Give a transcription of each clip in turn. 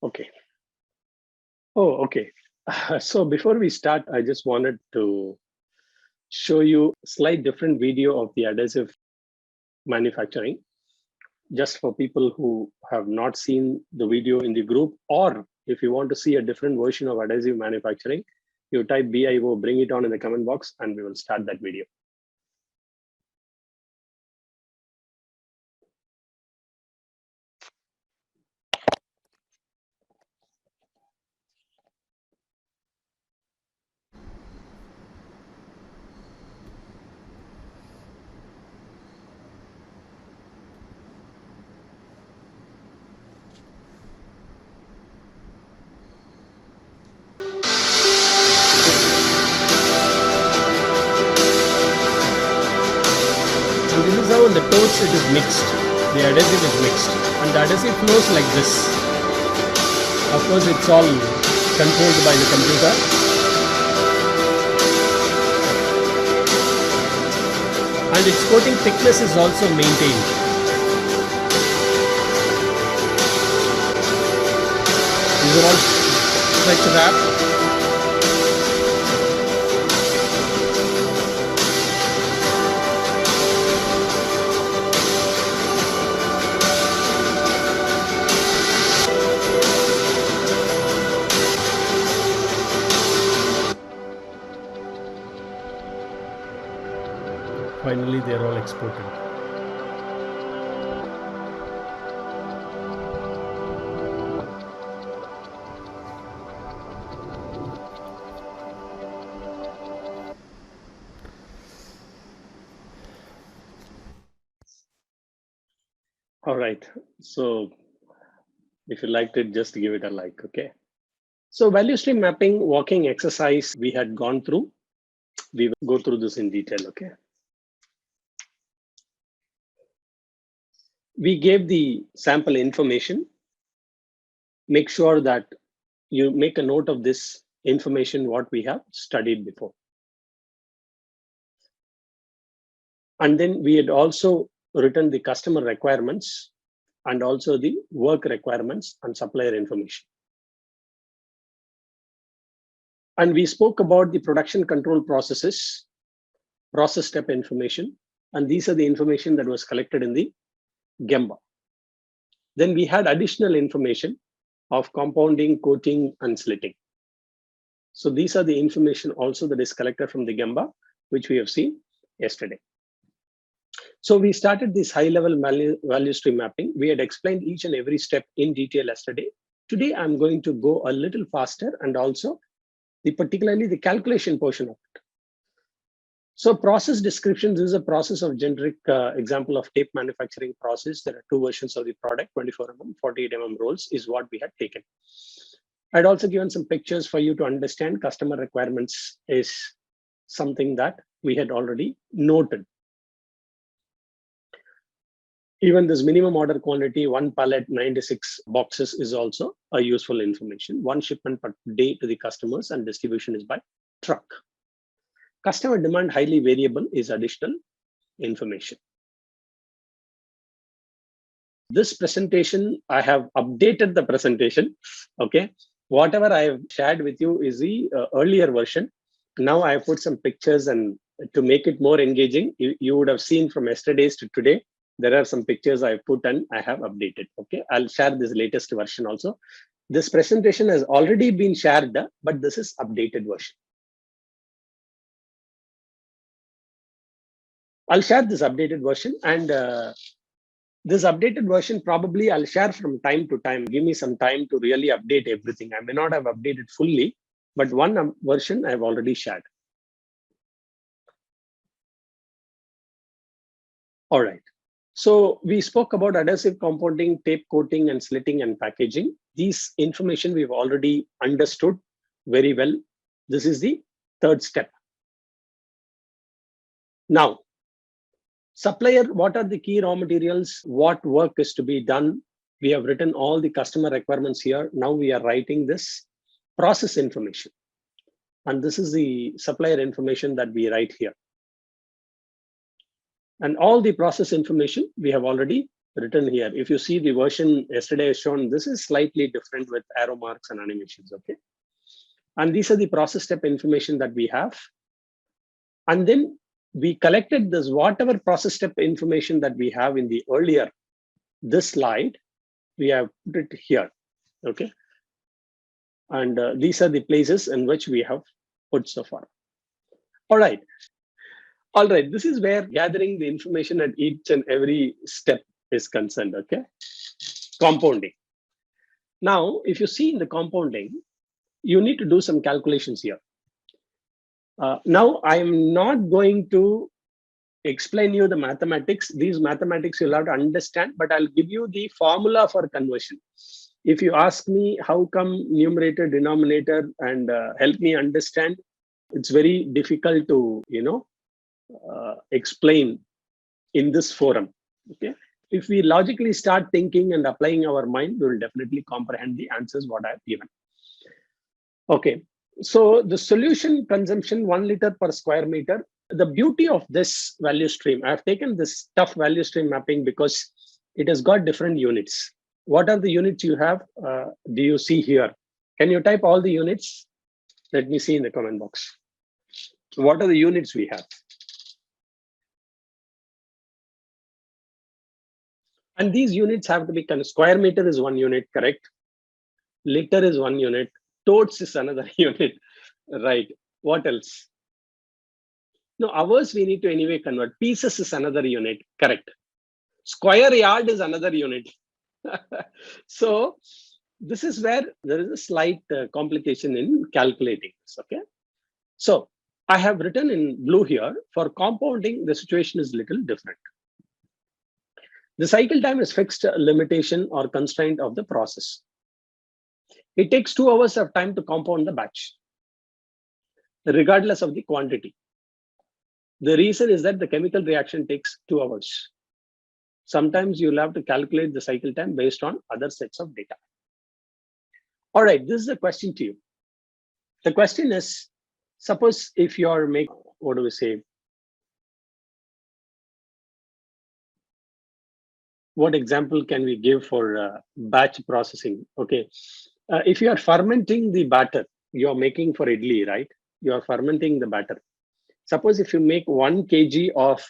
Okay. Oh, okay. So before we start, I just wanted to show you a slight different video of the adhesive manufacturing, just for people who have not seen the video in the group, or if you want to see a different version of adhesive manufacturing, you type BIO, bring it on in the comment box, and we will start that video. And this is how in the toes it is mixed. The adhesive is mixed, and the adhesive flows like this. Of course, it's all controlled by the computer. And its coating thickness is also maintained. These are all stretch wrap. Finally, they are all exported. All right. So if you liked it, just give it a like, okay? So value stream mapping walking exercise we had gone through. We will go through this in detail, okay? We gave the sample information. Make sure that you make a note of this information, what we have studied before. And then we had also written the customer requirements and also the work requirements and supplier information. And we spoke about the production control processes, process step information, and these are the information that was collected in the Gemba. Then we had additional information of compounding, coating, and slitting. So these are the information also that is collected from the Gemba, which we have seen yesterday. So we started this high-level value stream mapping. We had explained each and every step in detail yesterday. Today, I'm going to go a little faster and also particularly the calculation portion of it. So process description, this is a process of generic example of tape manufacturing process. There are two versions of the product, 24 mm, 48 mm rolls is what we had taken. I'd also given some pictures for you to understand customer requirements is something that we had already noted. Even this minimum order quantity, 1 pallet, 96 boxes is also a useful information. 1 shipment per day to the customers and distribution is by truck. Customer demand highly variable is additional information. This presentation, I have updated the presentation, okay? Whatever I have shared with you is the earlier version. Now I have put some pictures and to make it more engaging, you would have seen from yesterday's to today, there are some pictures I put and I have updated, okay? I'll share this latest version also. This presentation has already been shared, but this is updated version. I'll share this updated version, and this updated version probably I'll share from time to time. Give me some time to really update everything. I may not have updated fully, but one version I've already shared. All right. So we spoke about adhesive compounding, tape coating, and slitting and packaging. These information we've already understood very well. This is the third step. Now, supplier, what are the key raw materials? What work is to be done? We have written all the customer requirements here. Now we are writing this process information. And this is the supplier information that we write here. And all the process information we have already written here. If you see the version yesterday shown, this is slightly different with arrow marks and animations, okay? And these are the process step information that we have. And then we collected this, whatever process step information that we have in the earlier, this slide, we have put it here, okay? And these are the places in which we have put so far. All right. All right, this is where gathering the information at each and every step is concerned, okay? Compounding. Now, if you see in the compounding, you need to do some calculations here. Now, I'm not going to explain you the mathematics. These mathematics you'll have to understand, but I'll give you the formula for conversion. If you ask me how come numerator, denominator, and help me understand, it's very difficult to, explain in this forum, okay? If we logically start thinking and applying our mind, we will definitely comprehend the answers what I've given. Okay, so the solution consumption 1 liter per square meter. The beauty of this value stream, I've taken this tough value stream mapping because it has got different units. What are the units you have? Do you see here? Can you type all the units? Let me see in the comment box. What are the units we have? And these units have to be square meter is 1 unit, correct? Liter is 1 unit. Totes is another unit, right? What else? No, hours we need to anyway convert. Pieces is another unit, correct? Square yard is another unit. So this is where there is a slight complication in calculating this, okay? So I have written in blue here. For compounding, the situation is a little different. The cycle time is fixed limitation or constraint of the process. It takes 2 hours of time to compound the batch, regardless of the quantity. The reason is that the chemical reaction takes 2 hours. Sometimes you'll have to calculate the cycle time based on other sets of data. All right, this is a question to you. The question is, suppose if you're making, what do we say? What example can we give for batch processing? Okay, if you are fermenting the batter, you're making for idli, right? You are fermenting the batter. Suppose if you make 1 kg of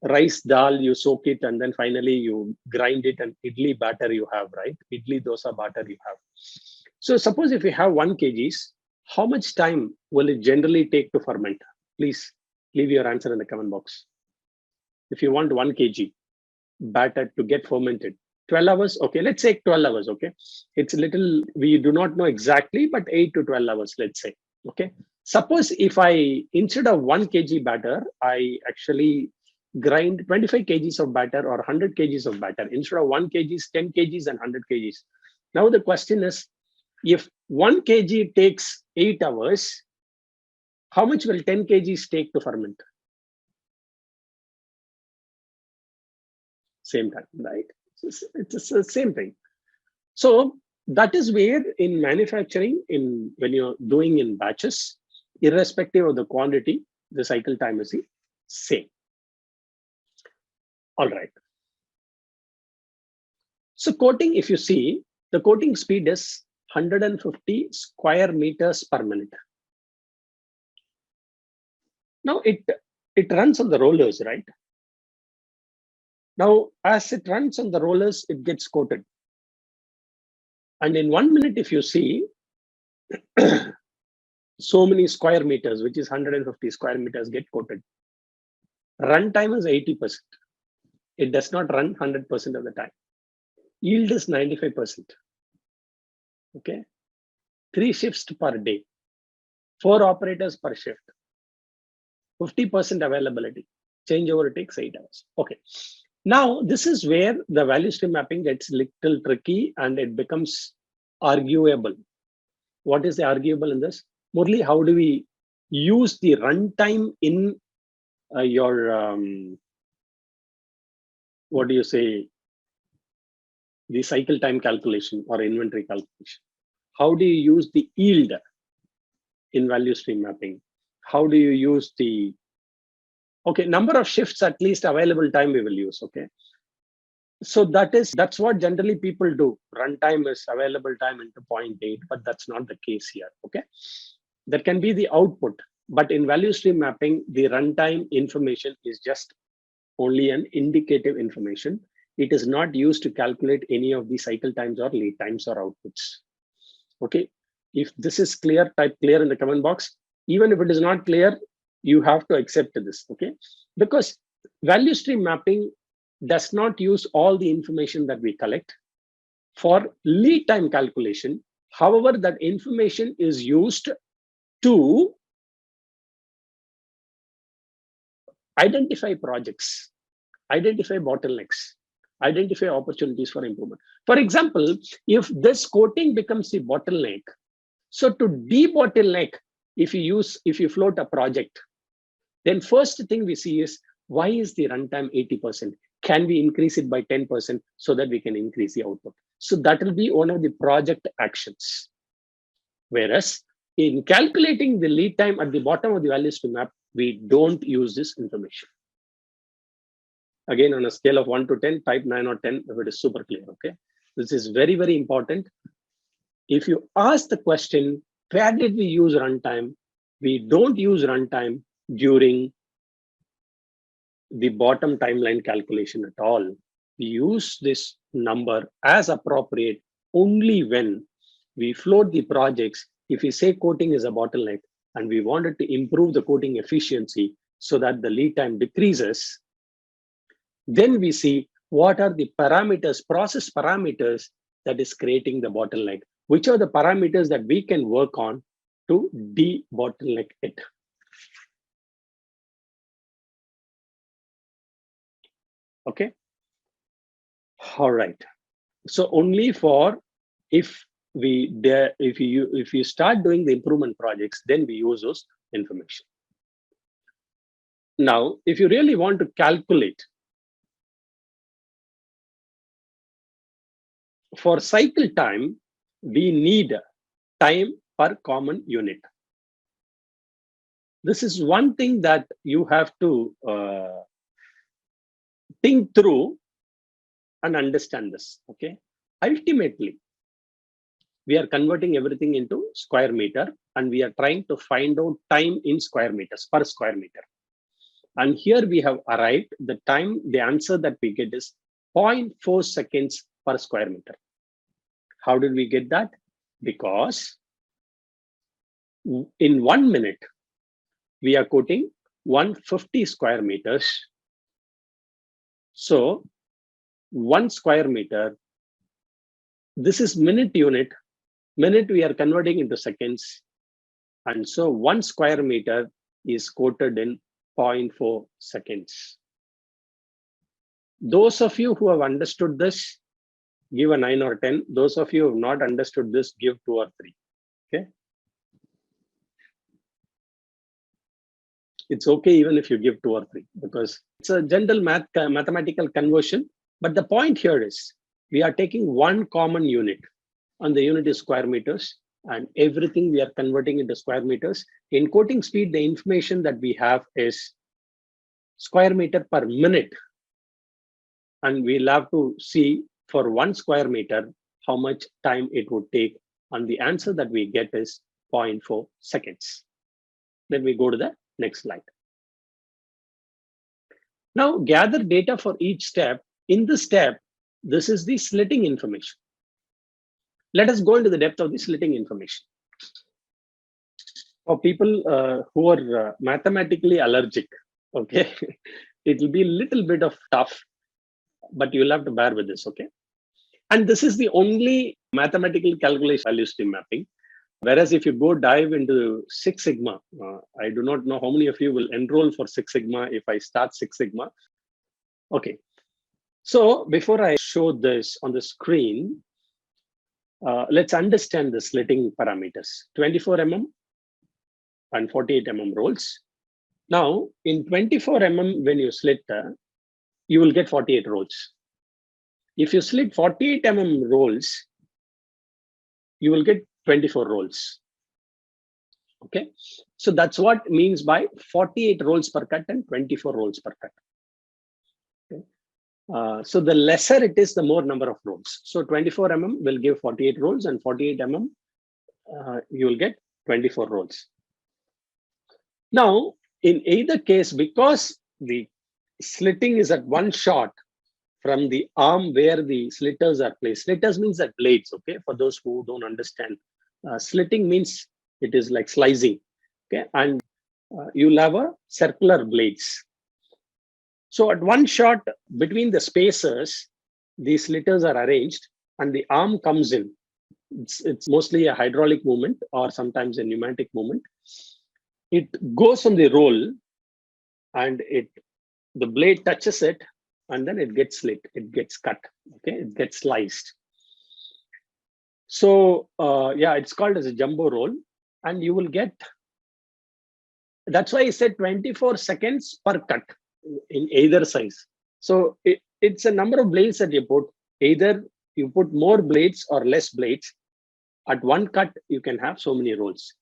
rice dal, you soak it, and then finally you grind it, and idli batter you have, right? Idli dosa batter you have. So suppose if you have 1 kgs, how much time will it generally take to ferment? Please leave your answer in the comment box. If you want 1 kg batter to get fermented, 12 hours, okay, let's say 12 hours, okay? It's a little, we do not know exactly, but 8 to 12 hours, let's say, okay? Suppose if I, instead of 1 kg batter, I actually grind 25 kgs of batter or 100 kgs of batter. Instead of 1 kg, 10 kgs and 100 kgs. Now the question is, if 1 kg takes 8 hours, how much will 10 kgs take to ferment? Same time, right? It's the same thing. So that is where in manufacturing, when you're doing in batches, irrespective of the quantity, the cycle time is the same. All right. So coating, if you see, the coating speed is 150 square meters per minute. Now it runs on the rollers, right? Now, as it runs on the rollers, it gets coated. And in 1 minute, if you see, so many square meters, which is 150 square meters, get coated. Runtime is 80%. It does not run 100% of the time. Yield is 95%. Okay. 3 shifts per day. 4 operators per shift. 50% availability. Changeover takes 8 hours. Okay. Now, this is where the value stream mapping gets a little tricky and it becomes arguable. What is the arguable in this? Murli, how do we use the runtime in your, what do you say, the cycle time calculation or inventory calculation? How do you use the yield in value stream mapping? How do you use the, okay, number of shifts at least available time we will use, okay? So that's what generally people do. Runtime is available time into 0.8, but that's not the case here. Okay, that can be the output, but in value stream mapping, the runtime information is just only an indicative information. It is not used to calculate any of the cycle times or lead times or outputs. Okay, if this is clear, type clear in the comment box. Even if it is not clear, you have to accept this. Okay, because value stream mapping does not use all the information that we collect for lead time calculation. However, that information is used to identify projects, identify bottlenecks, identify opportunities for improvement. For example, if this coating becomes the bottleneck, so to de-bottleneck, if you float a project, then first thing we see is, why is the runtime 80%? Can we increase it by 10% so that we can increase the output? So that will be one of the project actions. Whereas in calculating the lead time at the bottom of the value stream map, we don't use this information. Again, on a scale of 1 to 10, type 9 or 10 if it is super clear. Okay, this is very, very important. If you ask the question, where did we use runtime? We don't use runtime during the bottom timeline calculation at all. We use this number as appropriate only when we float the projects. If we say coating is a bottleneck and we wanted to improve the coating efficiency so that the lead time decreases, then we see what are the parameters, process parameters that is creating the bottleneck. Which are the parameters that we can work on to de-bottleneck it. Okay. All right. So only for if you start doing the improvement projects, then we use those information. Now, if you really want to calculate for cycle time, we need time per common unit. This is one thing that you have to think through and understand this. Okay, ultimately we are converting everything into square meter and we are trying to find out time in square meters per square meter. And here we have arrived, the time, the answer that we get is 0.4 seconds per square meter. How did we get that? Because in 1 minute, we are quoting 150 square meters. So 1 square meter, this is minute unit. Minute we are converting into seconds. And so 1 square meter is quoted in 0.4 seconds. Those of you who have understood this, give a 9 or 10. Those of you who have not understood this, give 2 or 3. Okay. It's okay even if you give 2 or 3, because it's a general mathematical conversion. But the point here is we are taking one common unit, and the unit is square meters, and everything we are converting into square meters. In quoting speed, the information that we have is square meter per minute. And we'll have to see for 1 square meter, how much time it would take. And the answer that we get is 0.4 seconds. Then we go to the next slide. Now gather data for each step. In this step, this is the slitting information. Let us go into the depth of the slitting information. For people who are mathematically allergic, okay, it will be a little bit of tough, but you'll have to bear with this, okay? And this is the only mathematical calculation value stream mapping. Whereas if you go dive into Six Sigma, I do not know how many of you will enroll for Six Sigma if I start Six Sigma. Okay, so before I show this on the screen, let's understand the slitting parameters. 24 mm and 48 mm rolls. Now, in 24 mm, when you slit, you will get 48 rolls. If you slit 48 mm rolls, you will get 24 rolls. Okay, so that's what means by 48 rolls per cut and 24 rolls per cut. Okay. So the lesser it is, the more number of rolls. So 24 mm will give 48 rolls, and 48 mm you will get 24 rolls. Now, in either case, because the slitting is at one shot from the arm where the slitters are placed. Slitters means that blades, okay? For those who don't understand, slitting means it is like slicing, okay? And you'll have a circular blades. So at one shot between the spacers, the slitters are arranged and the arm comes in. It's mostly a hydraulic movement or sometimes a pneumatic movement. It goes on the roll and the blade touches it and then it gets slit, it gets cut, okay? It gets sliced. So yeah, it's called as a jumbo roll, and you will get, that's why I said 24 seconds per cut in either size. So it's a number of blades that you put. Either you put more blades or less blades. At one cut, you can have so many rolls.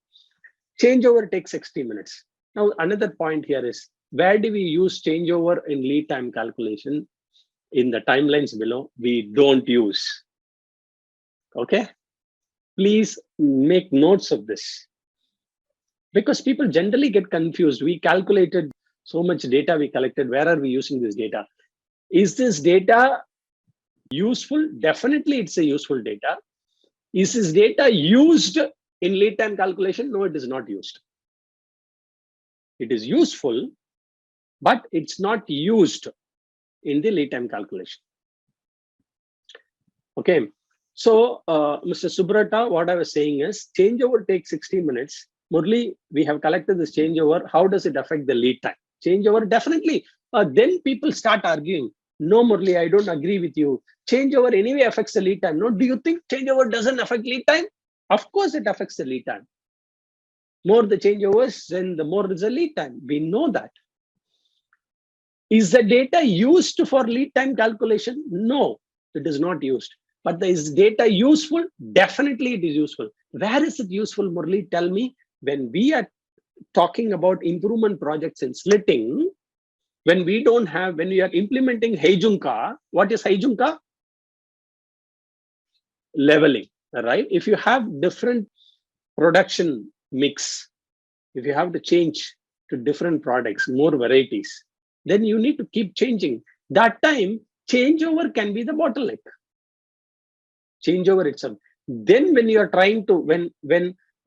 Changeover takes 60 minutes. Now, another point here is, where do we use changeover in lead time calculation? In the timelines below, we don't use. Okay? Please make notes of this. Because people generally get confused. We calculated so much data we collected. Where are we using this data? Is this data useful? Definitely it's a useful data. Is this data used in lead time calculation? No, it is not used. It is useful, but it's not used in the lead time calculation. Okay. So, Mr. Subrata, what I was saying is, changeover takes 60 minutes. Murli, we have collected this changeover. How does it affect the lead time? Changeover, definitely. Then people start arguing. No, Murli, I don't agree with you. Changeover anyway affects the lead time. No, do you think changeover doesn't affect lead time? Of course, it affects the lead time. More the changeovers, then the more is the lead time. We know that. Is the data used for lead time calculation? No, it is not used. But is data useful? Definitely it is useful. Where is it useful, Murli? Tell me. When we are talking about improvement projects in slitting, when we are implementing Heijunka, what is Heijunka? Leveling, right? If you have different production mix, if you have to change to different products, more varieties, then you need to keep changing. That time, changeover can be the bottleneck. Changeover itself. Then when you are trying to,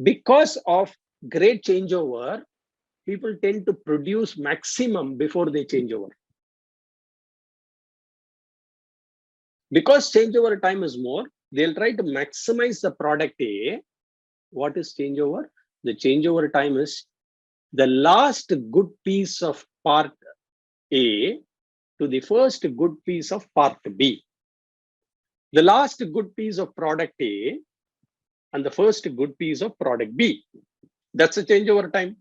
because of great changeover, people tend to produce maximum before they change over. Because changeover time is more, they'll try to maximize the product A. What is changeover? The changeover time is the last good piece of part A to the first good piece of part B. The last good piece of product A and the first good piece of product B. That's a changeover time.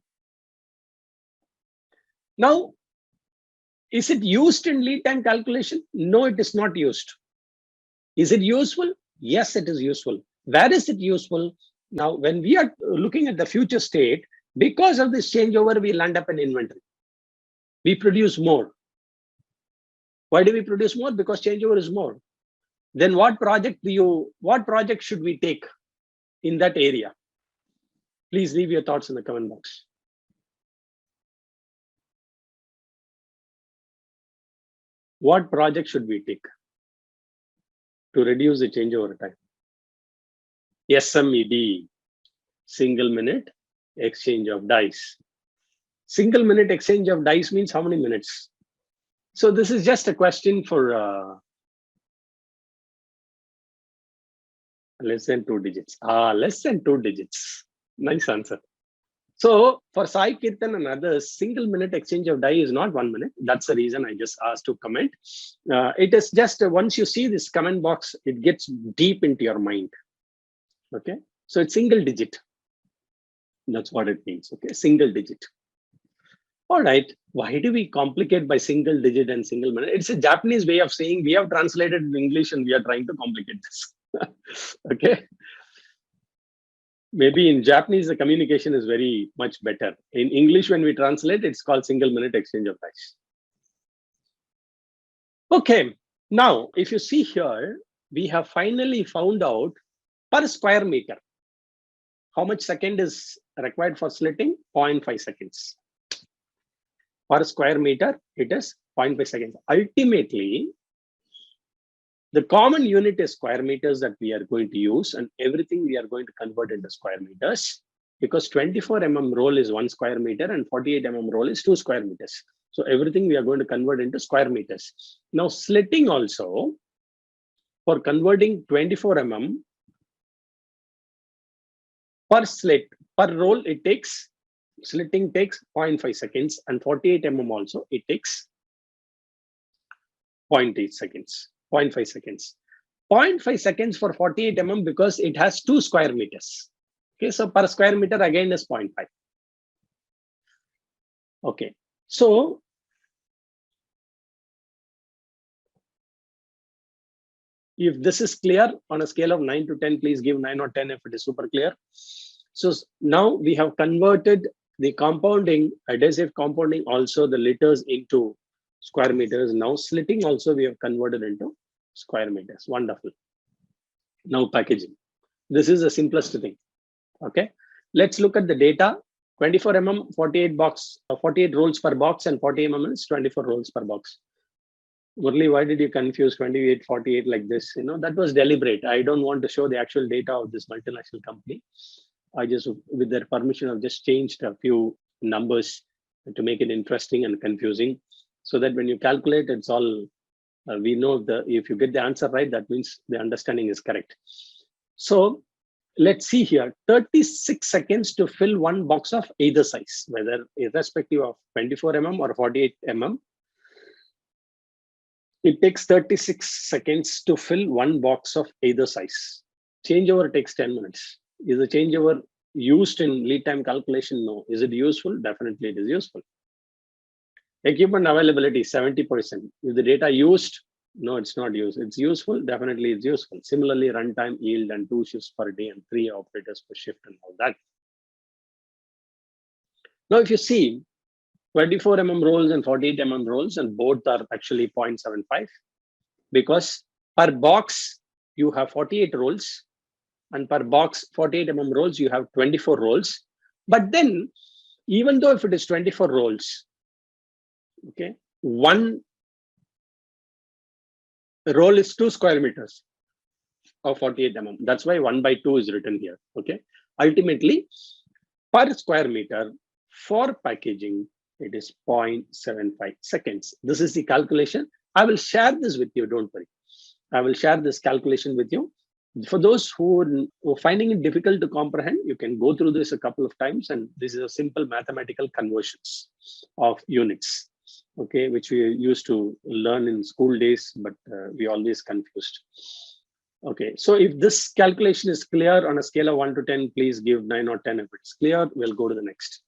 Now, is it used in lead time calculation? No, it is not used. Is it useful? Yes, it is useful. Where is it useful? Now, when we are looking at the future state, because of this changeover, we land up in inventory. We produce more. Why do we produce more? Because changeover is more. Then what project should we take in that area? Please leave your thoughts in the comment box. What project should we take to reduce the changeover time? SMED, single minute exchange of dice. Single minute exchange of dice means how many minutes? So this is just a question for less than 2 digits. Less than 2 digits. Nice answer. So for Sai Kirtan and others, single minute exchange of die is not 1 minute. That's the reason I just asked to comment. It is just once you see this comment box, it gets deep into your mind. Okay. So it's single digit. That's what it means. Okay. Single digit. All right. Why do we complicate by single digit and single minute? It's a Japanese way of saying we have translated in English and we are trying to complicate this. Okay. Maybe in Japanese, the communication is very much better. In English, when we translate, it's called single minute exchange of dice. Okay, Now, if you see here, we have finally found out per square meter how much second is required for slitting. 0.5 seconds. Per square meter, it is 0.5 seconds. Ultimately, the common unit is square meters that we are going to use, and everything we are going to convert into square meters, because 24 mm roll is 1 square meter and 48 mm roll is 2 square meters. So everything we are going to convert into square meters. Now slitting also, for converting 24 mm per slit, per roll, it takes, slitting takes 0.5 seconds, and 48 mm also, it takes 0.8 seconds, 0.5 seconds. 0.5 seconds for 48 mm because it has 2 square meters. Okay, so per square meter again is 0.5. Okay, so if this is clear on a scale of 9 to 10, please give 9 or 10 if it is super clear. So now we have converted the compounding, adhesive compounding, also the liters into square meters. Now slitting also we have converted into square meters. Wonderful. Now packaging. This is the simplest thing. Okay, let's look at the data. 24 mm, 48 box, 48 rolls per box, and 40 mm is 24 rolls per box. Murli, why did you confuse 28, 48 like this? You know, that was deliberate. I don't want to show the actual data of this multinational company. I just, with their permission, I've just changed a few numbers to make it interesting and confusing, so that when you calculate, it's all, we know if you get the answer right, that means the understanding is correct. So let's see here, 36 seconds to fill one box of either size, whether irrespective of 24 mm or 48 mm. It takes 36 seconds to fill one box of either size. Changeover takes 10 minutes. Is the changeover used in lead time calculation? No. Is it useful? Definitely it is useful. Equipment availability, 70%. Is the data used? No, it's not used. It's useful. Definitely it's useful. Similarly, runtime, yield, and 2 shifts per day and 3 operators per shift and all that. Now, if you see 24 mm rolls and 48 mm rolls, and both are actually 0.75, because per box you have 48 rolls, and per box 48 mm rolls you have 24 rolls. But then, even though if it is 24 rolls, okay, one roll is 2 square meters of 48 mm. That's why 1/2 is written here. Okay, ultimately per square meter for packaging, it is 0.75 seconds. This is the calculation. I will share this with you. Don't worry. I will share this calculation with you. For those who are finding it difficult to comprehend, you can go through this a couple of times, and this is a simple mathematical conversions of units, okay, which we used to learn in school days, but we always confused. Okay, so if this calculation is clear on a scale of 1 to 10, please give 9 or 10. If it's clear, we'll go to the next.